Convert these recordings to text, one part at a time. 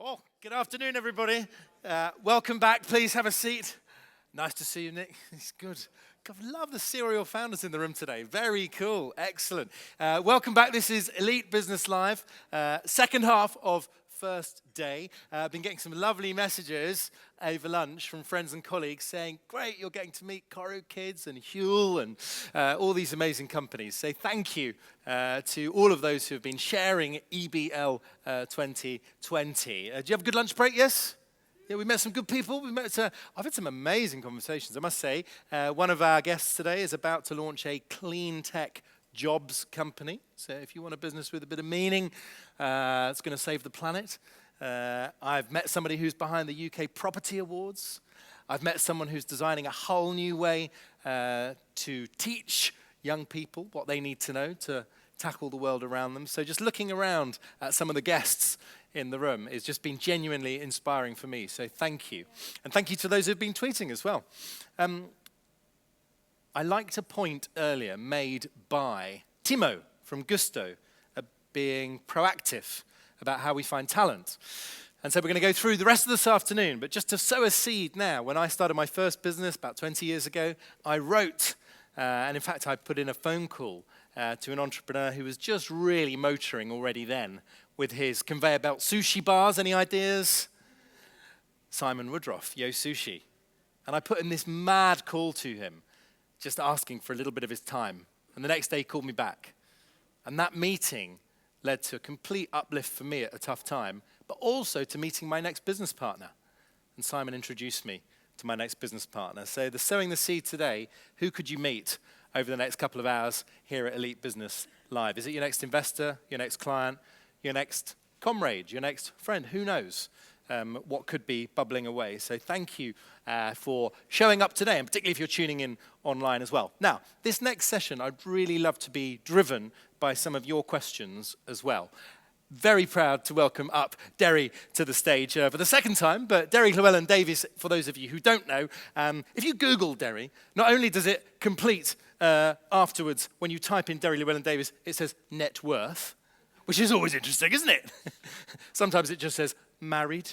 Oh, good afternoon, everybody. Welcome back. Please have a seat. Nice to see you, Nick. It's good. God, I love the serial founders in the room today. Very cool. Excellent. Welcome back. This is Elite Business Live, second half of first day. I've been getting some lovely messages over lunch from friends and colleagues saying, great, you're getting to meet Koru Kids and Huel and all these amazing companies. So thank you to all of those who have been sharing EBL2020. Do you have a good lunch break? Yes? Yeah, we met some good people. I've had some amazing conversations, I must say. One of our guests today is about to launch a clean tech jobs company. So if you want a business with a bit of meaning, it's going to save the planet. I've met somebody who's behind the UK Property Awards. I've met someone who's designing a whole new way to teach young people what they need to know to tackle the world around them. So just looking around at some of the guests in the room has just been genuinely inspiring for me. So thank you. And thank you to those who've been tweeting as well. I liked a point earlier made by Timo from Gusto, being proactive about how we find talent. And so we're going to go through the rest of this afternoon, but just to sow a seed now, when I started my first business about 20 years ago, I wrote, and in fact I put in a phone call to an entrepreneur who was just really motoring already then with his conveyor belt sushi bars. Any ideas? Simon Woodruff, Yo Sushi. And I put in this mad call to him, just asking for a little bit of his time. And the next day he called me back. And that meeting led to a complete uplift for me at a tough time, but also to meeting my next business partner. And Simon introduced me to my next business partner. So the sowing the seed today, who could you meet over the next couple of hours here at Elite Business Live? Is it your next investor, your next client, your next comrade, your next friend? Who knows what could be bubbling away. So thank you for showing up today, and particularly if you're tuning in online as well. Now, this next session, I'd really love to be driven by some of your questions as well. Very proud to welcome up Deri to the stage for the second time, but Deri Llewellyn-Davies, for those of you who don't know, if you Google Deri, not only does it complete afterwards, when you type in Deri Llewellyn-Davies, it says net worth, which is always interesting, isn't it? Sometimes it just says married.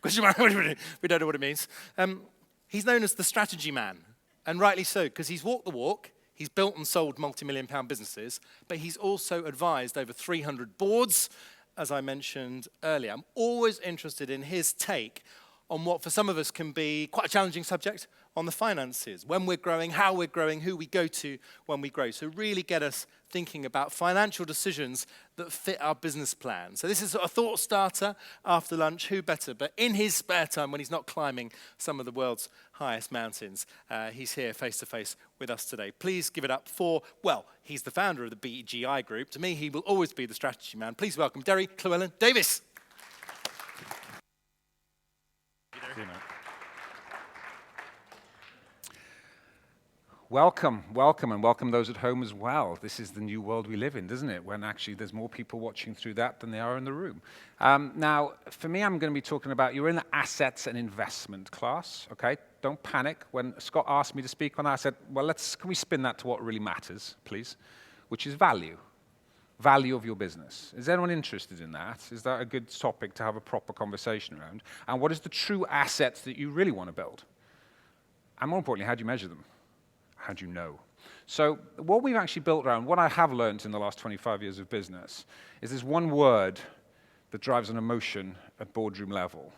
We don't know what it means. He's known as the strategy man, and rightly so, because he's walked the walk, he's built and sold multi-million-pound businesses, but he's also advised over 300 boards, as I mentioned earlier. I'm always interested in his take on what for some of us can be quite a challenging subject on the finances, when we're growing, how we're growing, who we go to when we grow. So really get us thinking about financial decisions that fit our business plan. So this is a thought starter after lunch, who better? But in his spare time, when he's not climbing some of the world's highest mountains, he's here face to face with us today. Please give it up for, well, he's the founder of the BGI Group. To me, he will always be the strategy man. Please welcome Deri Llewellyn-Davies. Welcome, and welcome those at home as well. This is the new world we live in, doesn't it? When actually there's more people watching through that than there are in the room. Now, for me, I'm going to be talking about, you're in the assets and investment class, okay? Don't panic. When Scott asked me to speak on that, I said, well, can we spin that to what really matters, please? Which is value. Value of your business. Is anyone interested in that? Is that a good topic to have a proper conversation around? And what is the true assets that you really want to build? And more importantly, how do you measure them? How do you know? So what we've actually built around, what I have learned in the last 25 years of business, is there's one word that drives an emotion at boardroom level.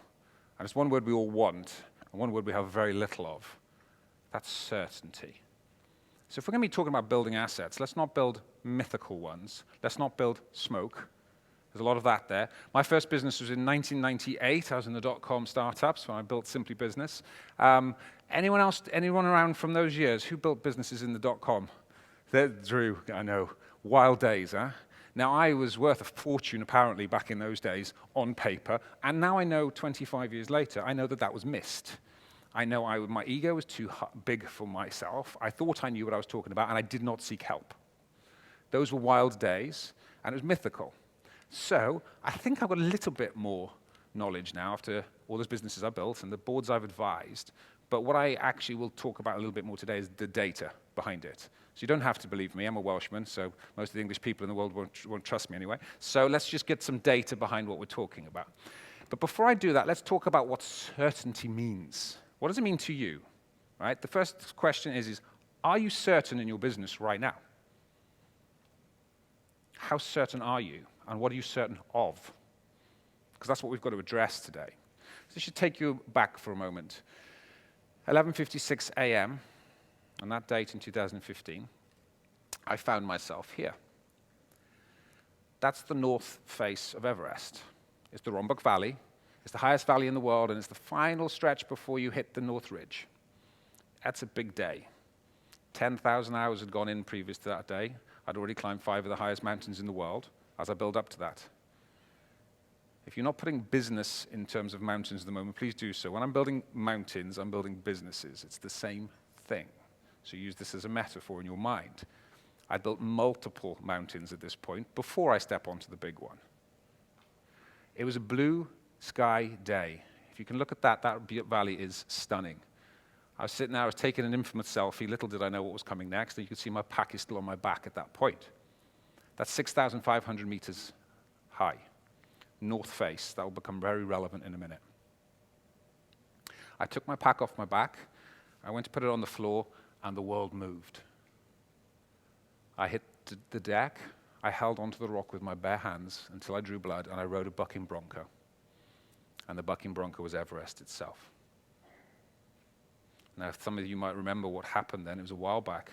And it's one word we all want, and one word we have very little of. That's certainty. So if we're going to be talking about building assets, let's not build mythical ones. Let's not build smoke. There's a lot of that there. My first business was in 1998. I was in the dot-com startups when I built Simply Business. Anyone around from those years who built businesses in the dot-com? Drew, I know. Wild days, huh? Now, I was worth a fortune, apparently, back in those days, on paper. And now I know, 25 years later, I know that that was missed. I know my ego was too big for myself. I thought I knew what I was talking about, and I did not seek help. Those were wild days, and it was mythical. So I think I've got a little bit more knowledge now after all those businesses I built and the boards I've advised. But what I actually will talk about a little bit more today is the data behind it. So you don't have to believe me. I'm a Welshman, so most of the English people in the world won't trust me anyway. So let's just get some data behind what we're talking about. But before I do that, let's talk about what certainty means. What does it mean to you? Right? The first question is, are you certain in your business right now? How certain are you? And what are you certain of? Because that's what we've got to address today. So this should take you back for a moment. 11:56 a.m., on that date in 2015, I found myself here. That's the north face of Everest. It's the Rombok Valley. It's the highest valley in the world, and it's the final stretch before you hit the North Ridge. That's a big day. 10,000 hours had gone in previous to that day. I'd already climbed 5 of the highest mountains in the world as I build up to that. If you're not putting business in terms of mountains at the moment, please do so. When I'm building mountains, I'm building businesses. It's the same thing. So use this as a metaphor in your mind. I built multiple mountains at this point before I step onto the big one. It was a blue sky day. If you can look at that, that valley is stunning. I was sitting there, I was taking an infamous selfie. Little did I know what was coming next. And you could see my pack is still on my back at that point. That's 6,500 meters high. North face. That will become very relevant in a minute. I took my pack off my back. I went to put it on the floor, and the world moved. I hit the deck. I held onto the rock with my bare hands until I drew blood, and I rode a bucking bronco. And the bucking bronco was Everest itself. Now, some of you might remember what happened then. It was a while back,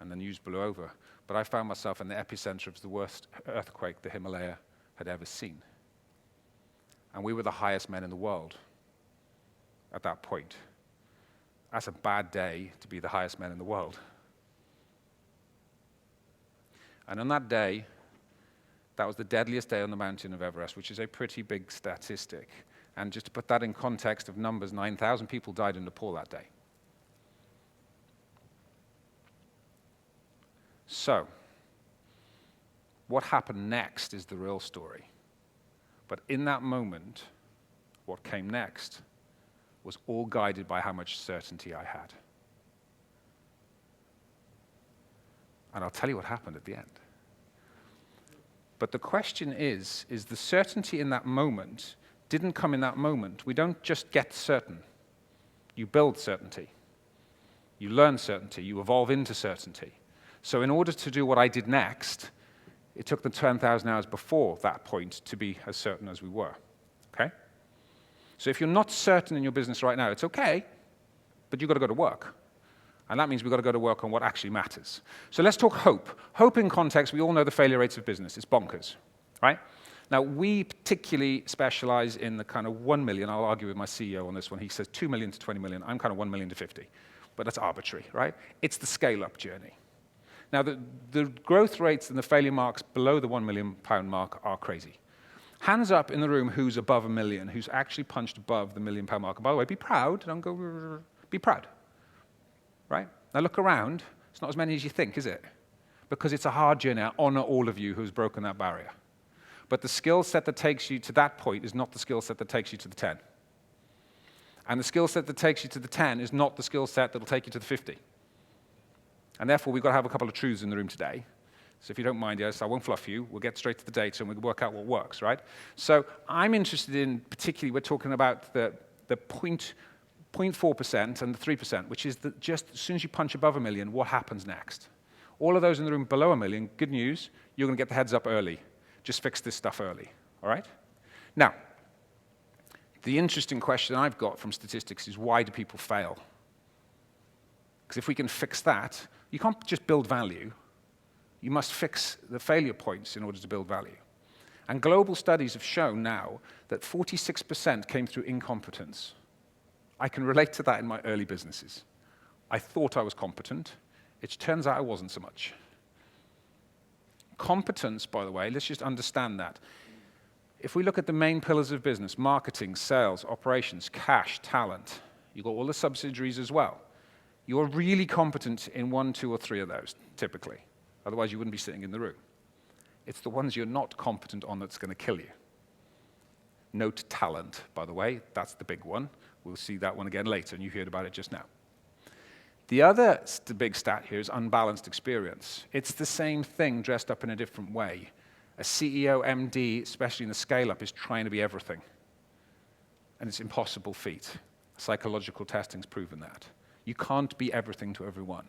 and the news blew over. But I found myself in the epicenter of the worst earthquake the Himalaya had ever seen. And we were the highest men in the world at that point. That's a bad day to be the highest men in the world. And on that day, that was the deadliest day on the mountain of Everest, which is a pretty big statistic. And just to put that in context of numbers, 9,000 people died in Nepal that day. So, what happened next is the real story. But in that moment, what came next was all guided by how much certainty I had. And I'll tell you what happened at the end. But the question is the certainty in that moment didn't come in that moment. We don't just get certain. You build certainty. You learn certainty. You evolve into certainty. So in order to do what I did next, it took the 10,000 hours before that point to be as certain as we were. Okay? So if you're not certain in your business right now, it's okay, but you've got to go to work. And that means we've got to go to work on what actually matters. So let's talk hope. Hope in context, we all know the failure rates of business. It's bonkers, right? Now, we particularly specialize in the kind of 1 million. I'll argue with my CEO on this one. He says 2 million to 20 million. I'm kind of 1 million to 50. But that's arbitrary, right? It's the scale-up journey. Now, the growth rates and the failure marks below the £1 million mark are crazy. Hands up in the room who's above 1 million, who's actually punched above the £1 million mark. And by the way, be proud. Don't go, be proud. Right? Now look around. It's not as many as you think, is it? Because it's a hard journey. I honor all of you who's broken that barrier. But the skill set that takes you to that point is not the skill set that takes you to the 10. And the skill set that takes you to the 10 is not the skill set that will take you to the 50. And therefore, we've got to have a couple of truths in the room today. So if you don't mind, yes, I won't fluff you. We'll get straight to the data, and we'll work out what works, right? So I'm interested in, particularly, we're talking about the 0.4% and the 3%, which is just as soon as you punch above 1 million, what happens next? All of those in the room below 1 million, good news, you're going to get the heads up early. Just fix this stuff early, all right? Now, the interesting question I've got from statistics is, why do people fail? Because if we can fix that, you can't just build value. You must fix the failure points in order to build value. And global studies have shown now that 46% came through incompetence. I can relate to that in my early businesses. I thought I was competent. It turns out I wasn't so much. Competence, by the way, let's just understand that. If we look at the main pillars of business, marketing, sales, operations, cash, talent, you've got all the subsidiaries as well. You're really competent in 1, 2, or 3 of those, typically. Otherwise, you wouldn't be sitting in the room. It's the ones you're not competent on that's going to kill you. Note talent, by the way. That's the big one. We'll see that one again later, and you heard about it just now. The other big stat here is unbalanced experience. It's the same thing dressed up in a different way. A CEO, MD, especially in the scale-up, is trying to be everything. and it's an impossible feat. Psychological testing's proven that. You can't be everything to everyone.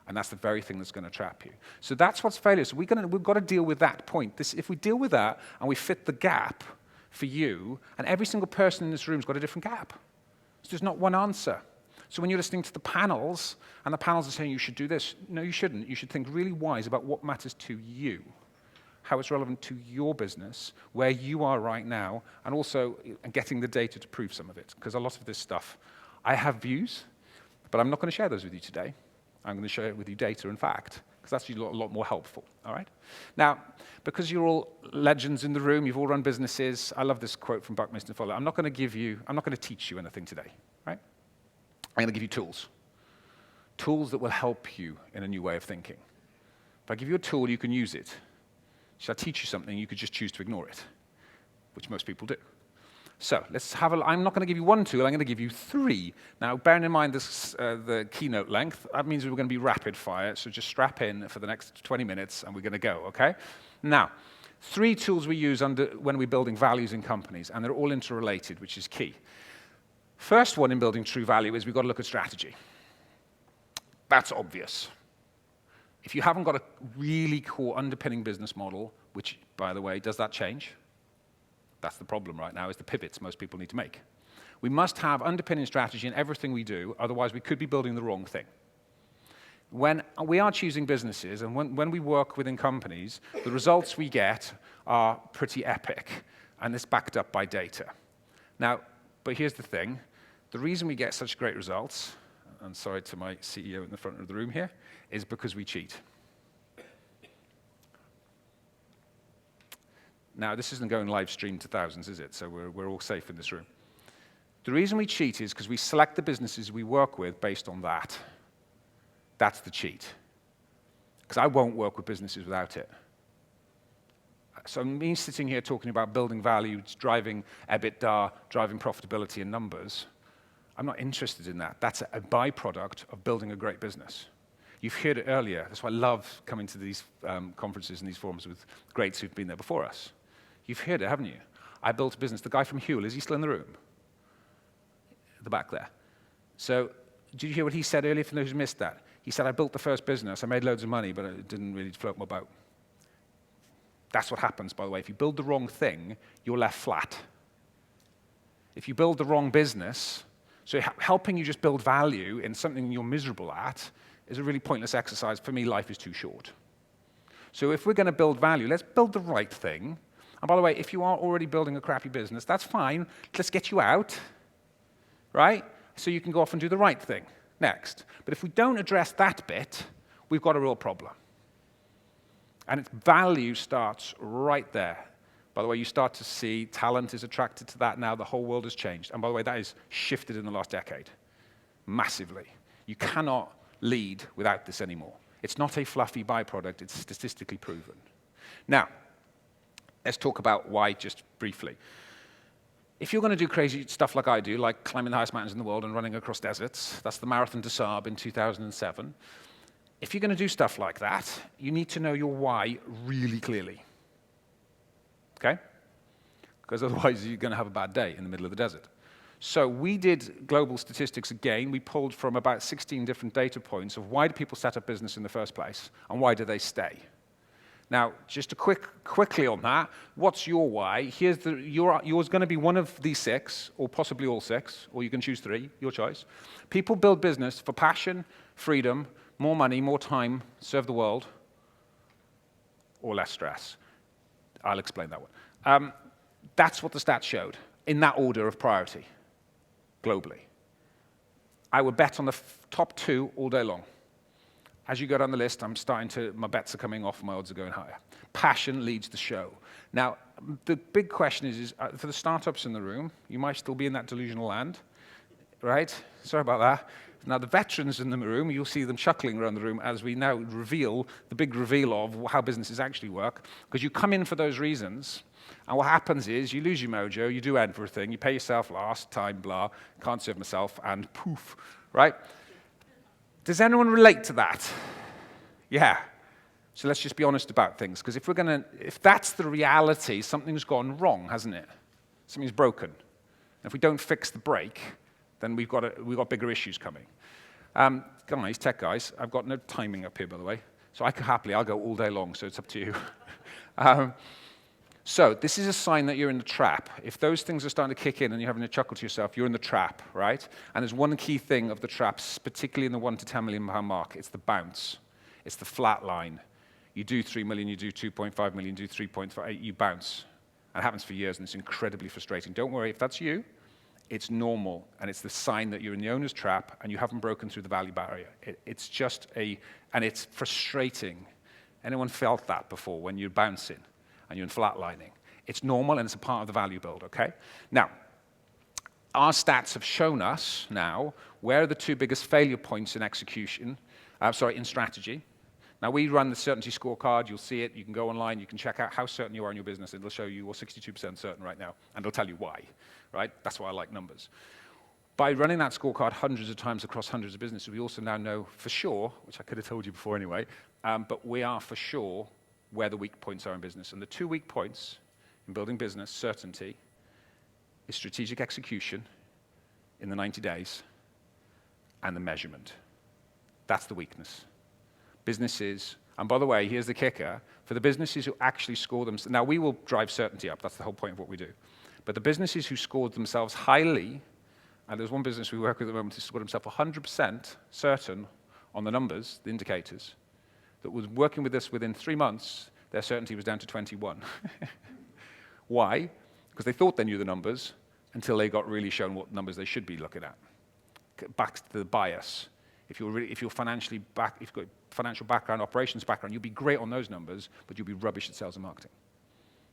And that's the very thing that's going to trap you. So that's what's failure. So we've got to deal with that point. If we deal with that and we fit the gap for you, and every single person in this room's got a different gap. So there's not one answer. So when you're listening to the panels, and the panels are saying you should do this, no, you shouldn't. You should think really wise about what matters to you, how it's relevant to your business, where you are right now, and also getting the data to prove some of it. Because a lot of this stuff, I have views, but I'm not going to share those with you today. I'm going to share with you data and fact, because that's a lot more helpful, all right? Now, because you're all legends in the room, you've all run businesses, I love this quote from Buckminster Fuller. I'm not going to teach you anything today, right? I'm going to give you tools. Tools that will help you in a new way of thinking. If I give you a tool, you can use it. Should I teach you something, you could just choose to ignore it, which most people do. So I'm not going to give you one tool, I'm going to give you 3. Now, bearing in mind the keynote length, that means we're going to be rapid fire, so just strap in for the next 20 minutes and we're going to go, okay? Now, 3 tools we use when we're building values in companies, and they're all interrelated, which is key. First one in building true value is we've got to look at strategy. That's obvious. If you haven't got a really core underpinning business model, which, by the way, does that change? That's the problem right now, is the pivots most people need to make. We must have underpinning strategy in everything we do, otherwise we could be building the wrong thing. When we are choosing businesses, and when we work within companies, the results we get are pretty epic, and it's backed up by data. Now, but here's the thing. The reason we get such great results, and sorry to my CEO in the front of the room here, is because we cheat. Now, this isn't going live stream to thousands, is it? So we're all safe in this room. The reason we cheat is because we select the businesses we work with based on that. That's the cheat. Because I won't work with businesses without it. So me sitting here talking about building value, driving EBITDA, driving profitability and numbers, I'm not interested in that. That's a byproduct of building a great business. You've heard it earlier. That's why I love coming to these conferences and these forums with greats who've been there before us. You've heard it, haven't you? I built a business. The guy from Huel, is he still in the room? At the back there. So did you hear what he said earlier for those who missed that? He said, I built the first business. I made loads of money, but it didn't really float my boat. That's what happens, by the way. If you build the wrong thing, you're left flat. If you build the wrong business, so helping you just build value in something you're miserable at is a really pointless exercise. For me, life is too short. So if we're going to build value, let's build the right thing. And by the way, if you are already building a crappy business, that's fine. Let's get you out, right? So you can go off and do the right thing next. But if we don't address that bit, we've got a real problem. And its value starts right there. By the way, you start to see talent is attracted to that now. The whole world has changed. And by the way, that has shifted in the last decade, massively. You cannot lead without this anymore. It's not a fluffy byproduct. It's statistically proven. Now, let's talk about why just briefly. If you're going to do crazy stuff like I do, like climbing the highest mountains in the world and running across deserts, that's the Marathon des Sables in 2007. If you're going to do stuff like that, you need to know your why really clearly. Okay? Because otherwise you're going to have a bad day in the middle of the desert. So we did global statistics again. We pulled from about 16 different data points of why do people set up business in the first place, and why do they stay. Now, just quickly on that, what's your why? Yours going to be one of these 6, or possibly all 6, or you can choose 3, your choice. People build business for passion, freedom, more money, more time, serve the world, or less stress. I'll explain that one. That's what the stats showed, in that order of priority, globally. I would bet on the top 2 all day long. As you go down the list, my bets are coming off, my odds are going higher. Passion leads the show. Now, the big question is for the startups in the room, you might still be in that delusional land, right? Sorry about that. Now, the veterans in the room, you'll see them chuckling around the room as we now reveal the big reveal of how businesses actually work. Because you come in for those reasons, and what happens is you lose your mojo, you do everything, you pay yourself last, time, blah, can't serve myself, and poof, right? Does anyone relate to that? Yeah. So let's just be honest about things, because if that's the reality, something's gone wrong, hasn't it? Something's broken. If we don't fix the break, then we've got bigger issues coming. Guys, tech guys, I've got no timing up here, by the way. So I'll go all day long, so it's up to you. So this is a sign that you're in the trap. If those things are starting to kick in and you're having a chuckle to yourself, you're in the trap, right? And there's one key thing of the traps, particularly in the 1 to 10 million pound mark. It's the bounce. It's the flat line. You do 3 million, you do 2.5 million, you do 3.5, you bounce. And it happens for years, and it's incredibly frustrating. Don't worry, if that's you, it's normal, and it's the sign that you're in the owner's trap and you haven't broken through the value barrier. It's just and it's frustrating. Anyone felt that before when you're bouncing and you're in flatlining? It's normal, and it's a part of the value build, okay? Now, our stats have shown us now where are the 2 biggest failure points in in strategy. Now, we run the certainty scorecard. You'll see it. You can go online. You can check out how certain you are in your business. It'll show you you're 62% certain right now, and it'll tell you why, right? That's why I like numbers. By running that scorecard hundreds of times across hundreds of businesses, we also now know for sure, which I could have told you before anyway, but we are for sure where the weak points are in business. And the 2 weak points in building business certainty is strategic execution in the 90 days and the measurement. That's the weakness. Businesses, and by the way, here's the kicker, for the businesses who actually score them, now we will drive certainty up, that's the whole point of what we do. But the businesses who scored themselves highly, and there's one business we work with at the moment who scored himself 100% certain on the numbers, the indicators, that was working with us within 3 months, their certainty was down to 21. Why? Because they thought they knew the numbers until they got really shown what numbers they should be looking at. Back to the bias. If you're financially back, if you've got financial background, operations background, you'll be great on those numbers, but you'll be rubbish at sales and marketing.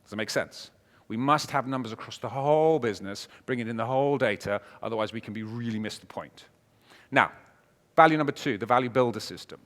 Does that make sense? We must have numbers across the whole business, bringing in the whole data, otherwise we can really miss the point. Now, value number 2, the value builder system.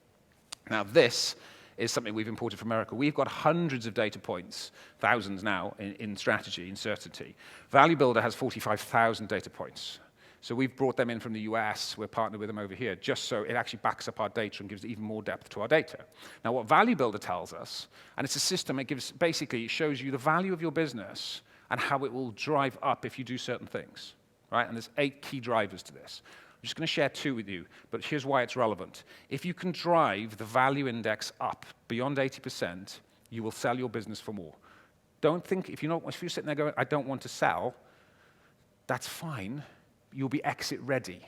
Now, this is something we've imported from America. We've got hundreds of data points, thousands now, in strategy, in certainty. Value Builder has 45,000 data points. So we've brought them in from the US, we're partnered with them over here, just so it actually backs up our data and gives even more depth to our data. Now what Value Builder tells us, and it's a system, it shows you the value of your business and how it will drive up if you do certain things, right? And there's 8 key drivers to this. I'm just going to share 2 with you, but here's why it's relevant. If you can drive the value index up beyond 80%, you will sell your business for more. Don't think, if you're sitting there going, I don't want to sell, that's fine. You'll be exit ready.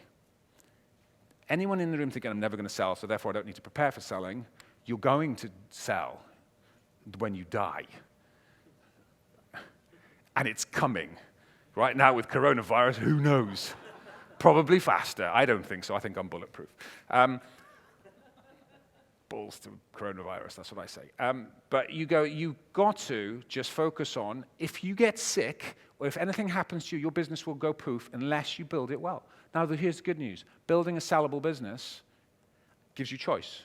Anyone in the room thinking, I'm never going to sell, so therefore I don't need to prepare for selling, you're going to sell when you die. And it's coming. Right now with coronavirus, who knows? Probably faster. I don't think so. I think I'm bulletproof. Balls to coronavirus, that's what I say. But you've got to just focus on, if you get sick, or if anything happens to you, your business will go poof unless you build it well. Now, here's the good news. Building a sellable business gives you choice.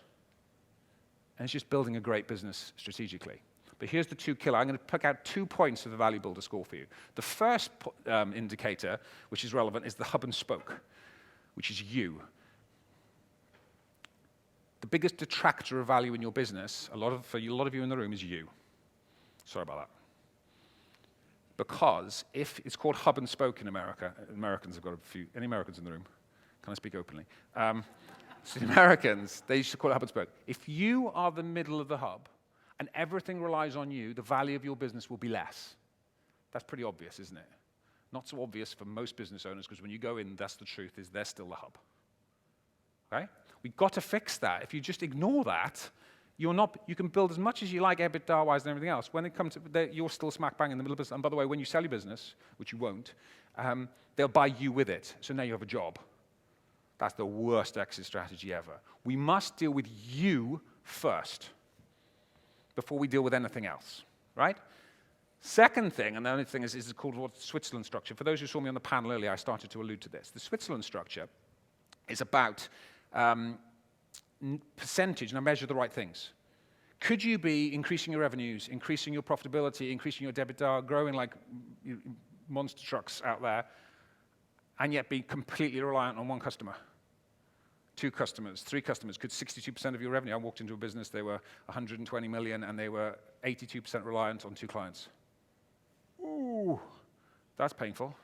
And it's just building a great business strategically. But here's the 2 killer. I'm going to pick out 2 points of the Value Builder score for you. The first indicator, which is relevant, is the hub and spoke, which is you. The biggest detractor of value in your business, for a lot of you in the room, is you. Sorry about that. Because if it's called hub and spoke in America, Americans have got a few. Any Americans in the room? Can I speak openly? So the Americans, they used to call it hub and spoke. If you are the middle of the hub and everything relies on you, the value of your business will be less. That's pretty obvious, isn't it? Not so obvious for most business owners, because when you go in, that's the truth, is they're still the hub. Okay? We've got to fix that. If you just ignore that, you can build as much as you like EBITDA-wise and everything else. When it comes to, you're still smack bang in the middle of business. And by the way, when you sell your business, which you won't, they'll buy you with it. So now you have a job. That's the worst exit strategy ever. We must deal with you first before we deal with anything else, right? Second thing, and the only thing is called what Switzerland structure. For those who saw me on the panel earlier, I started to allude to this. The Switzerland structure is about percentage, and I measure the right things. Could you be increasing your revenues, increasing your profitability, increasing your EBITDA, growing like monster trucks out there, and yet be completely reliant on one customer? 2 customers, 3 customers, could 62% of your revenue. I walked into a business, they were 120 million, and they were 82% reliant on 2 clients. Ooh, that's painful.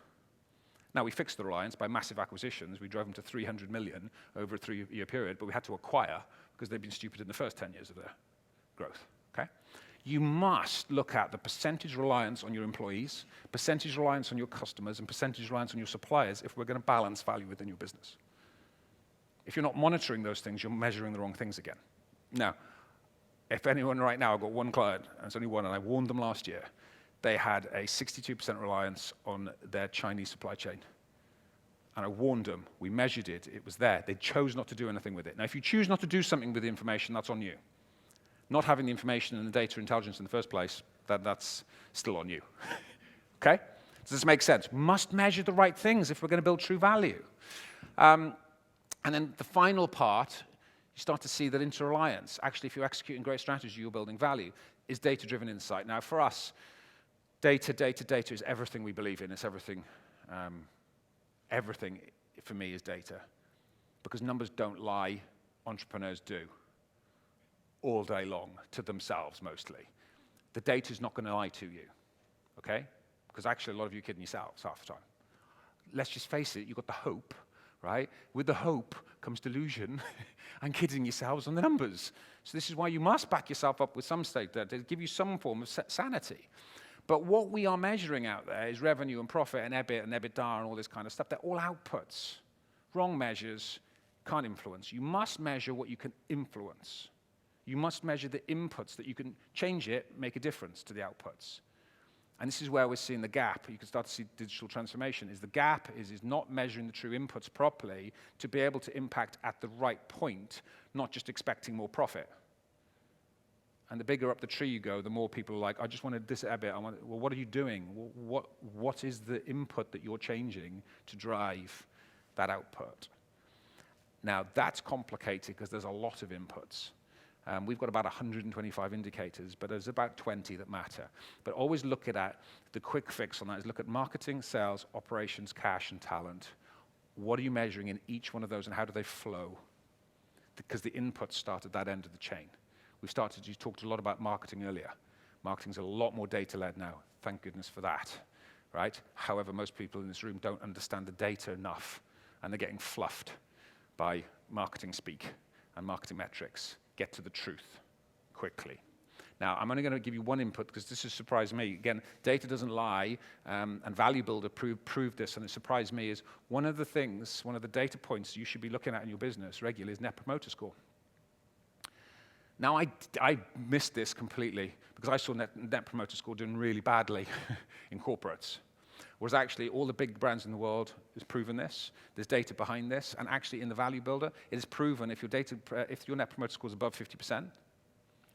Now, we fixed the reliance by massive acquisitions. We drove them to 300 million over a 3-year period, but we had to acquire because they've been stupid in the first 10 years of their growth, okay? You must look at the percentage reliance on your employees, percentage reliance on your customers, and percentage reliance on your suppliers if we're going to balance value within your business. If you're not monitoring those things, you're measuring the wrong things again. Now, if anyone right now, I've got one client, and it's only one, and I warned them last year, they had a 62% reliance on their Chinese supply chain. And I warned them, we measured it, it was there. They chose not to do anything with it. Now, if you choose not to do something with the information, that's on you. Not having the information and the data intelligence in the first place, that's still on you. Okay? Does this make sense? Must measure the right things if we're going to build true value. And then the final part, you start to see that interreliance. Actually, if you're executing great strategy, you're building value, is data-driven insight. Now, for us, data is everything we believe in. It's everything. Everything, for me, is data. Because numbers don't lie, entrepreneurs do. All day long, to themselves mostly. The data's not going to lie to you, okay? Because actually a lot of you are kidding yourselves half the time. Let's just face it, you've got the hope, right? With the hope comes delusion and kidding yourselves on the numbers. So this is why you must back yourself up with some state data to give you some form of sanity. But what we are measuring out there is revenue and profit and EBIT and EBITDA and all this kind of stuff. They're all outputs. Wrong measures can't influence. You must measure what you can influence. You must measure the inputs that you can change it, make a difference to the outputs. And this is where we're seeing the gap. You can start to see digital transformation. The gap is not measuring the true inputs properly to be able to impact at the right point, not just expecting more profit. And the bigger up the tree you go, the more people are like, I just wanted this EBIT. Well, what are you doing? What is the input that you're changing to drive that output? Now, that's complicated because there's a lot of inputs. We've got about 125 indicators, but there's about 20 that matter. But always look at the quick fix on that is look at marketing, sales, operations, cash, and talent. What are you measuring in each one of those, and how do they flow? Because the inputs start at that end of the chain. You talked a lot about marketing earlier. Marketing's a lot more data-led now. Thank goodness for that, right? However, most people in this room don't understand the data enough, and they're getting fluffed by marketing speak and marketing metrics. Get to the truth quickly. Now, I'm only going to give you one input because this has surprised me. Again, data doesn't lie, and Value Builder proved this, and it surprised me, is one of the data points you should be looking at in your business regularly is Net Promoter Score. Now, I missed this completely because I saw Net Promoter Score doing really badly in corporates. Whereas actually all the big brands in the world has proven this. There's data behind this, and actually in the Value Builder, it is proven if your Net Promoter Score is above 50%,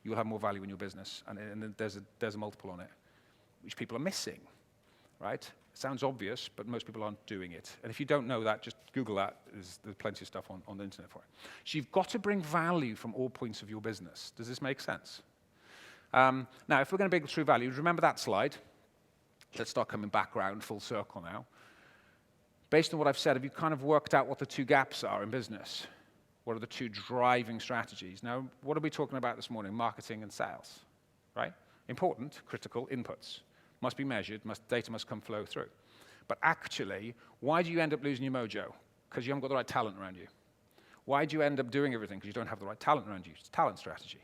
you'll have more value in your business, and there's a multiple on it, which people are missing, right? It sounds obvious, but most people aren't doing it. And if you don't know that, just Google that. There's plenty of stuff on the internet for it. So you've got to bring value from all points of your business. Does this make sense? Now, if we're going to build true value, remember that slide. Let's start coming back around full circle now. Based on what I've said, have you kind of worked out what the two gaps are in business? What are the two driving strategies? Now, what are we talking about this morning? Marketing and sales, right? Important, critical inputs. Must be measured, data must come flow through. But actually, why do you end up losing your mojo? Because you haven't got the right talent around you. Why do you end up doing everything? Because you don't have the right talent around you. It's talent strategy.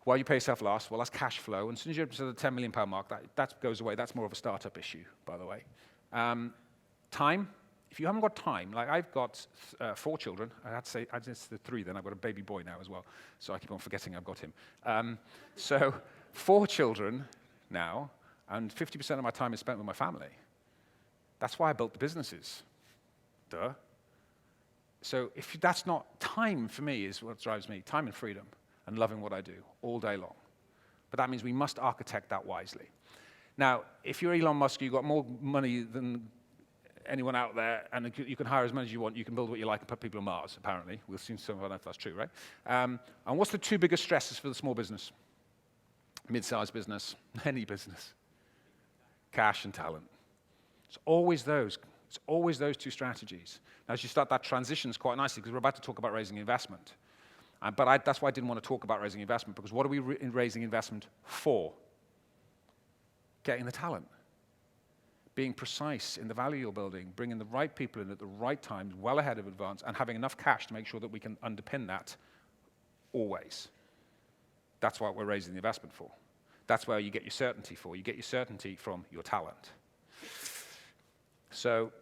Why do you pay yourself last? Well, that's cash flow. And as soon as you're up to the £10 million mark, that goes away. That's more of a startup issue, by the way. Time. If you haven't got time, like I've got 4 children. I did the 3 then. I've got a baby boy now as well. So I keep on forgetting I've got him. So 4 children now, and 50% of my time is spent with my family. That's why I built the businesses. Duh. So if that's not time, for me, is what drives me. Time and freedom. And loving what I do all day long. But that means we must architect that wisely. Now, if you're Elon Musk, you've got more money than anyone out there, and you can hire as many as you want, you can build what you like and put people on Mars, apparently. We'll soon find out if that's true, right? And what's the 2 biggest stresses for the small business? Mid-sized business, any business. Cash and talent. It's always those. It's always those 2 strategies. Now, as you start, that transitions quite nicely, because we're about to talk about raising investment. But that's why I didn't want to talk about raising investment, because what are we raising investment for? Getting the talent. being precise in the value you're building, bringing the right people in at the right times, well ahead of advance, and having enough cash to make sure that we can underpin that always. That's what we're raising the investment for. That's where you get your certainty for. You get your certainty from your talent. So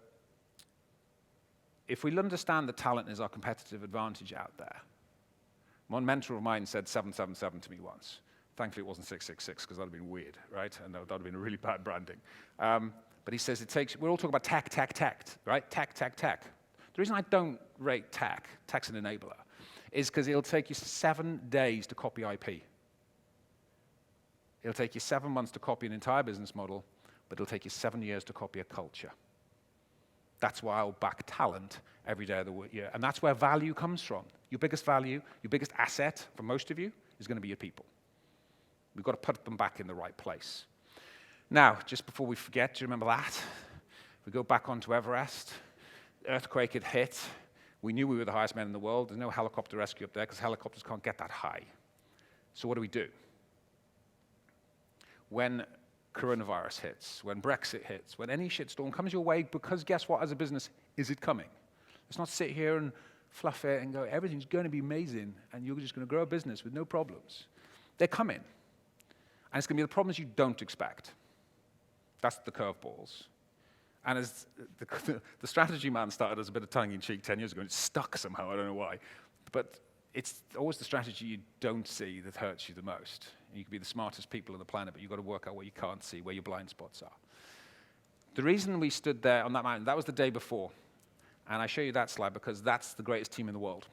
if we understand that talent is our competitive advantage out there, one mentor of mine said 777 to me once. Thankfully, it wasn't 666, because that would have been weird, right? And that would have been really bad branding. But he says we're all talking about tech, right? Tech. The reason I don't rate tech's an enabler, is because it'll take you 7 days to copy IP. It'll take you 7 months to copy an entire business model, but it'll take you 7 years to copy a culture. That's why I'll back talent every day of the year. And that's where value comes from. Your biggest value, your biggest asset for most of you is going to be your people. We've got to put them back in the right place. Now, just before we forget, do you remember that? We go back onto Everest. Earthquake had hit. We knew we were the highest men in the world. There's no helicopter rescue up there because helicopters can't get that high. So what do? When coronavirus hits, when Brexit hits, when any shitstorm comes your way, because guess what, as a business, is it coming? Let's not sit here and fluff it and go, everything's going to be amazing, and you're just going to grow a business with no problems. They're coming. And it's going to be the problems you don't expect. That's the curveballs. And as the strategy man started as a bit of tongue-in-cheek 10 years ago, and it's stuck somehow, I don't know why. But it's always the strategy you don't see that hurts you the most. You can be the smartest people on the planet, but you've got to work out what you can't see, where your blind spots are. The reason we stood there on that mountain, that was the day before. And I show you that slide because that's the greatest team in the world.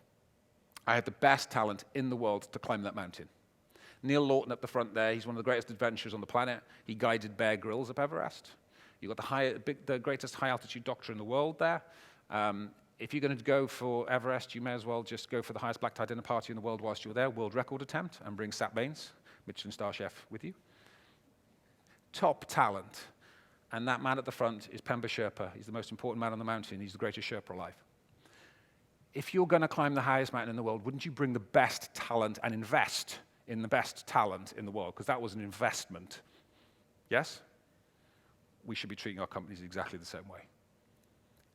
I had the best talent in the world to climb that mountain. Neil Lawton up the front there, he's one of the greatest adventurers on the planet. He guided Bear Grylls up Everest. You've got the greatest high-altitude doctor in the world there. If you're going to go for Everest, you may as well just go for the highest black tie dinner party in the world whilst you're there, world record attempt, and bring Sat Baines, Michelin star chef, with you. Top talent. And that man at the front is Pemba Sherpa. He's the most important man on the mountain. He's the greatest Sherpa alive. If you're going to climb the highest mountain in the world, wouldn't you bring the best talent and invest in the best talent in the world? Because that was an investment. Yes? We should be treating our companies exactly the same way.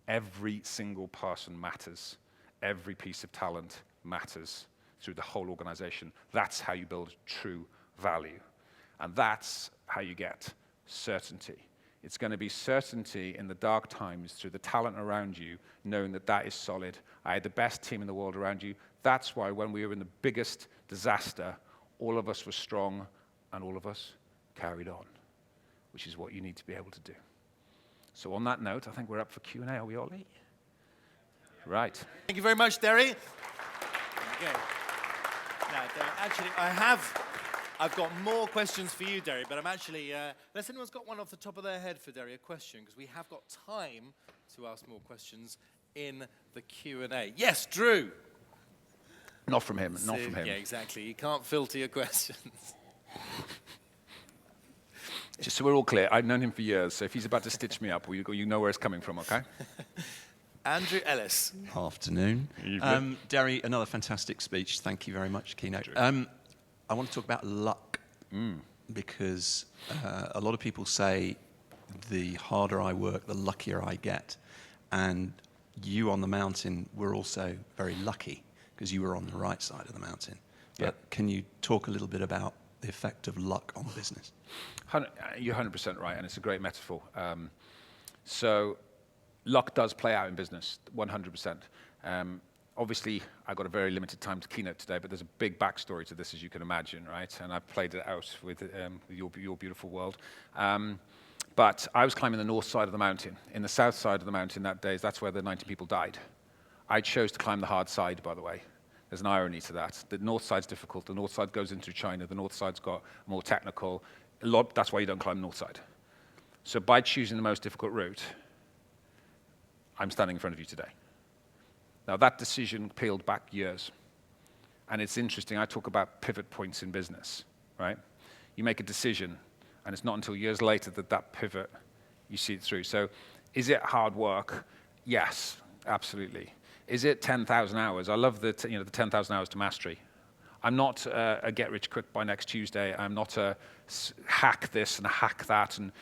Every single person matters. Every piece of talent matters through the whole organization. That's how you build true value. And that's how you get certainty. It's going to be certainty in the dark times through the talent around you, knowing that that is solid. I had the best team in the world around you. That's why when we were in the biggest disaster, all of us were strong and all of us carried on, which is what you need to be able to do. So on that note, I think we're up for Q&A. Are we, Ollie? Right. Thank you very much, Deri. Okay. Now, Deri, actually, I've got more questions for you, Deri, but I'm actually, unless anyone's got one off the top of their head for Deri, a question, because we have got time to ask more questions in the Q&A. Yes, Drew. Not from him, not from him. Yeah, exactly. You can't filter your questions. Just so we're all clear, I've known him for years, so if he's about to stitch me up, you know where it's coming from, okay? Andrew Ellis. Afternoon. Deri, another fantastic speech. Thank you very much, Keynote. I want to talk about luck, because a lot of people say the harder I work, the luckier I get. And you on the mountain were also very lucky, because you were on the right side of the mountain. But can you talk a little bit about the effect of luck on business? You're 100% right, and it's a great metaphor. So luck does play out in business, 100%. Obviously, I got a very limited time to Keynote today, but there's a big backstory to this, as you can imagine, right? And I've played it out with your beautiful world. But I was climbing the north side of the mountain. In the south side of the mountain that day, that's where the 90 people died. I chose to climb the hard side, by the way. There's an irony to that. The north side's difficult. The north side goes into China. The north side's got more technical. That's why you don't climb the north side. So by choosing the most difficult route, I'm standing in front of you today. Now, that decision peeled back years. And it's interesting. I talk about pivot points in business, right? You make a decision, and it's not until years later that pivot, you see it through. So is it hard work? Yes, absolutely. Is it 10,000 hours? I love the 10,000 hours to mastery. I'm not a get-rich-quick by next Tuesday. I'm not a hack this and hack that. And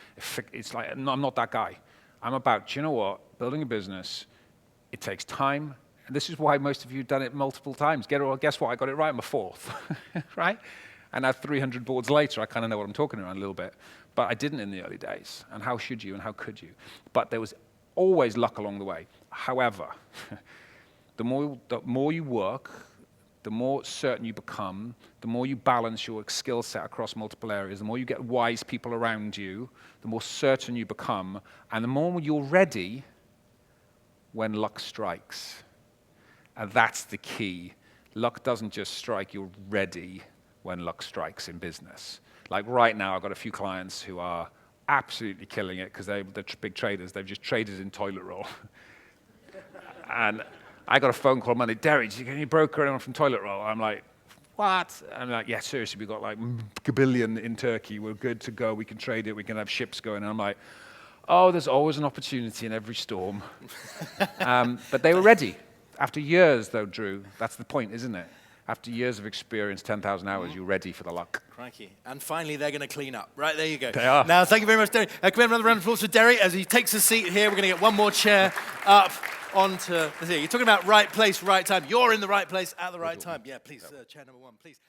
it's like, no, I'm not that guy. I'm about, do you know what? Building a business, it takes time. And this is why most of you have done it multiple times. Guess what? I got it right on the fourth, right? And now 300 boards later, I kind of know what I'm talking about a little bit. But I didn't in the early days. And how should you and how could you? But there was always luck along the way. However, the more you work, the more certain you become, the more you balance your skill set across multiple areas, the more you get wise people around you, the more certain you become, and the more you're ready when luck strikes. And that's the key. Luck doesn't just strike, you're ready when luck strikes in business. Like right now, I've got a few clients who are absolutely killing it because they're big traders. They've just traded in toilet roll. And I got a phone call Monday, Deri, can you broker anyone from toilet roll? I'm like, what? I'm like, yeah, seriously, we've got like a billion in Turkey. We're good to go. We can trade it. We can have ships going. And I'm like, oh, there's always an opportunity in every storm. But they were ready. After years, though, Drew, that's the point, isn't it? After years of experience, 10,000 hours, you're ready for the luck. Crikey. And finally, they're going to clean up. Right, there you go. They are. Now, thank you very much, Deri. Can we have another round of applause for Deri as he takes a seat here? We're going to get one more chair up onto the thing. You're talking about right place, right time. You're in the right place at the right time. Yeah, please, chair number one, please.